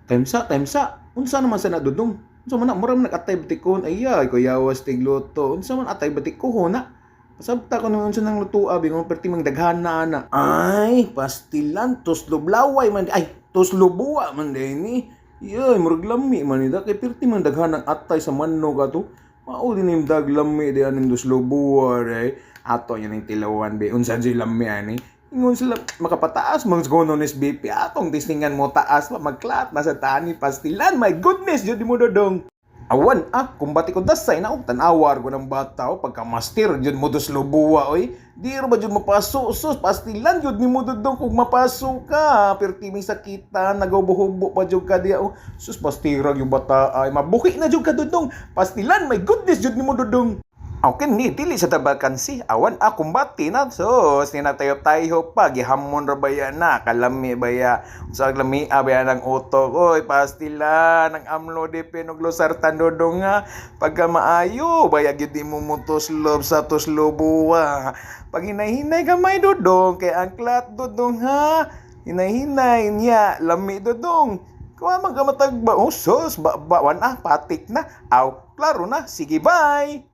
Time sa. Unsa naman sa nadudong? Unsa man na maram nag-atay batikon ay kuyawas tig luto. Unsa man atay batiko na? Pasabta ko nung unsa nang luto abi mo perti mang daghana na. Ay, pastilan tuslob laway man ay tuslobuwa man ni. Yoy, murag lami man ida kay perti mang daghanang atay sa manok ato. Mao din im dag lami di aning tuslobuwa ay. Ato yan ang tilawan be unsa di lami ani. Ingon sila makapataas mga gono ni BP atong tisningan mo taas pa magklat na sa tani pastilan. My goodness, jud mo dodong. Awan kumbati ko dasay na og tanawar ko ng bata pagka-master jud mo dos lubuwa oy. Di ra ba jud mapaso sus pastilan jud ni mo dodong kung mapaso ka. Perti may sakitan nagabuhubo pa jud ka diya sus pastira yung bata ay mabuhi na jud ka dodong. Pastilan, my goodness jud ni mo dodong. Okay ni dili sa tabakan si awan kumbati na sos ni natayo tayo pa gihamon ra baya na kalami baya sa lami baya ng utok oy pastila ng amlo de pinoglosar tandodong nga pagka maayo baya gyud mo mutos lob sa tuslobuwa pag hinay-hinay gamay dodong kay angklat dodong ha hinay-hinay niya lami dodong kuha magamatag ba sos ba patik na klaro na sige bye.